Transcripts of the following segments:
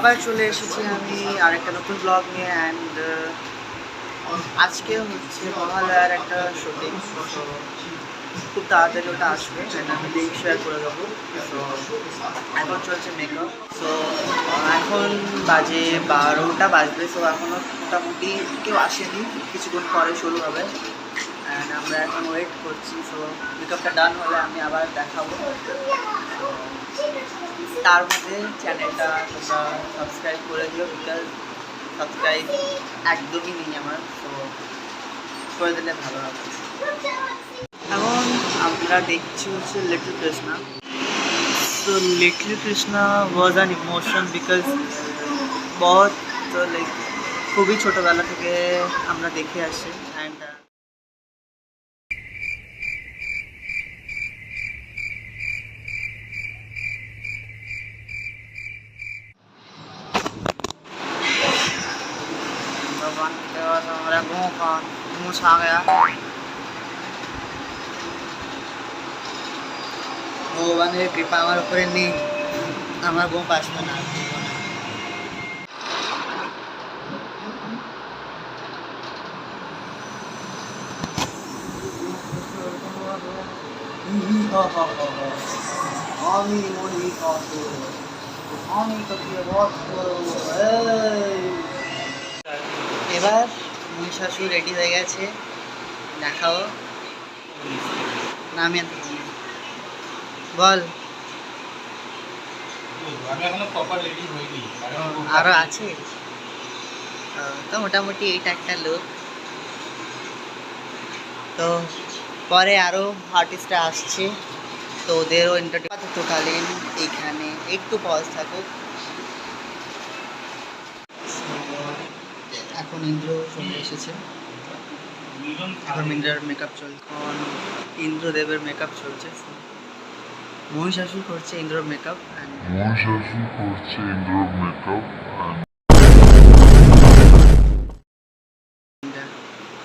আবার চলে এসেছি আমি আরেকটা নতুন ব্লগ নিয়ে। অ্যান্ড আজকে হচ্ছে মহালয়ার একটা শুটিং, সো খুব তাড়াতাড়ি ওটা আসবে অ্যান্ড আমি লিঙ্ক শেয়ার করে দেবো। সো এখন চলছে মেকআপ। সো এখন বাজে 12টা বাজবে। সো এখনও মোটামুটি কেউ আসেনি, কিছুক্ষণ পরে শুরু হবে অ্যান্ড আমরা এখন ওয়েট করছি। সো মেকআপটা ডান হলে আমি আবার দেখাবো। তার মধ্যে চ্যানেলটা তোমরা সাবস্ক্রাইব করে দিও, বিকজ সাবস্ক্রাইব একদমই নেই আমার, তো করে দিলে ভালো হবে। এখন আমরা দেখছি হচ্ছে লিটল কৃষ্ণা। তো little Krishna was an emotion because বহুত লাইক খুবই ছোটোবেলা থেকে আমরা দেখে আসি। অ্যান্ড भगवान की दया से हमारे मुँह छा गया। ভগবানের কৃপা আমার উপরে নেই, আমার বউ আসবে না। আমি মনি কত আমি তোকে বধ করবো। এবার মহিষাসুর রেডি হয়ে গেছে, দেখাও না। আমি বল আরো আছে তো মোটামুটি এইটা একটা লুক। তো পরে আরো আর্টিস্টরা আসছে, তো ওদেরও এন্টারটেনমেন্টকালীন এইখানে একটু পজ থাকুক। এখন ইন্দ্র চলে এসেছে, এখন ইন্দ্রের মেকআপ চলছে, এখন ইন্দ্রদেবের মেকআপ চলছে। মহিষাসুর করছে ইন্দ্রর মেকআপ।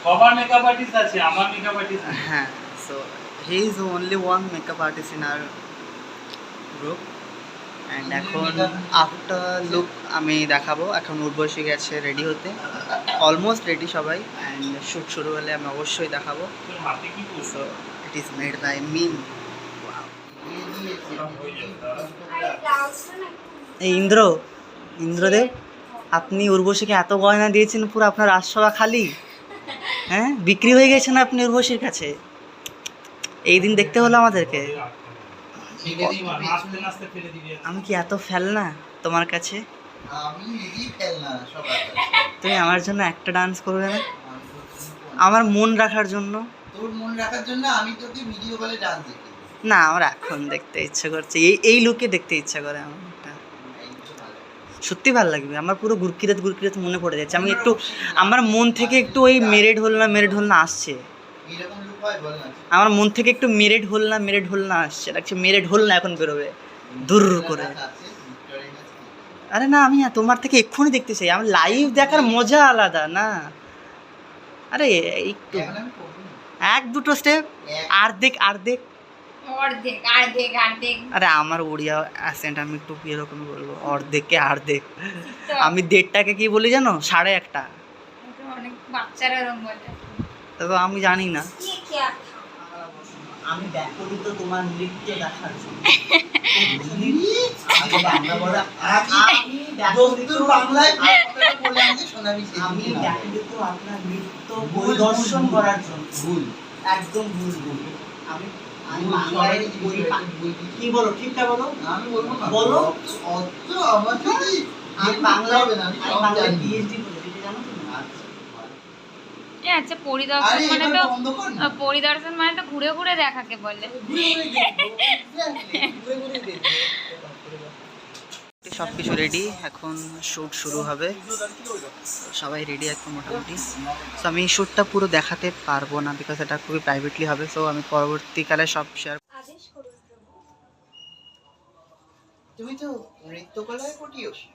সবার মেকআপ আর্টিস্ট আছে, আমার মেকআপ আর্টিস্ট হ্যাঁ, so he is only one makeup artist in our group. And এখন আফটার লুক আমি দেখাবো। এখন উর্বশী গেছে রেডি হতে, অলমোস্ট রেডি সবাই। অ্যান্ড শ্যুট শুরু হলে আমি অবশ্যই দেখাবো। So it is made by me. এই ইন্দ্রদেব, আপনি উর্বশীকে এত গয়না দিয়েছেন, পুরো আপনার রাজসভা খালি। হ্যাঁ, বিক্রি হয়ে গেছেন আপনি উর্বশীর কাছে। এই দিন দেখতে হলো আমাদেরকে। আমি কি এত ফেলনা তোমার কাছে? তুমি আমার জন্য একটা ডান্স করবে না? আমার মন রাখার জন্য। তোর মন রাখার জন্য আমি তোকে ভিডিও কলে ডান্স দেখি না, আমার এখন দেখতে ইচ্ছা করছে, এই লুকে দেখতে ইচ্ছা করে আমার। সত্যি ভালো লাগবে আমার, পুরো গুরকিরাত মনে পড়ে যাচ্ছে। আমি একটু আমার মন থেকে একটু ওই মেরেড হল না আসছে। আমার মন থেকে একটু মেরেড হল না আসছে, লাগছে মেরেড হল না এখন বেরোবে দূর করে। আরে না, আমি তোমার থেকে এক্ষুনি দেখতে চাই। আমার লাইভ দেখার মজা আলাদা না। আরে একটু এক দুটো স্টেপ আর দেখ। আরে আমার উড়িয়া অ্যাসেন্ট, আমি একটু এরকম বলবো, অর্ধেককে আর দেখ। আমি 1:30টাকে কি বলি জানো? 1:30। তবে আমি জানি না, আমি ব্যাকুলিত তোমার নৃত্য দেখার জন্য। আমি ব্যাকুলিত আপনার নৃত্য পরিদর্শন করার জন্য। ভুল, একদম ভুল। আমি কি বলো? ঠিকটা বলো। আমি বলবো বলো। আমি বাংলায় পিএইচডি করেছি, জানো তুমি? আচ্ছা, পরিদর্শন মানে তো ঘুরে ঘুরে দেখাকে বলে। সবকিছু রেডি, এখন শ্যুট শুরু হবে। সবাই রেডি এখন মোটামুটি। সো আমি শ্যুটটা পুরো দেখাতে পারবো না, বিকজ এটা খুবই প্রাইভেটলি হবে। সো আমি পরবর্তীকালে সব শেয়ার। তুমি তো নৃত্যকলায় পটিয়সী।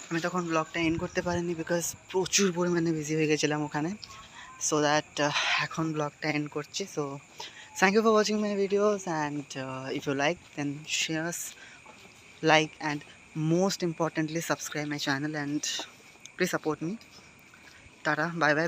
আমি তখন ব্লগটা এন্ড করতে পারিনি, বিকজ প্রচুর পরিমাণে বিজি হয়ে গেছিলাম ওখানে। সো দ্যাট এখন ব্লগটা এন্ড করছি। So thank you for watching my videos, and if you like then share, like and most importantly subscribe my channel and please support me. Tata, bye bye.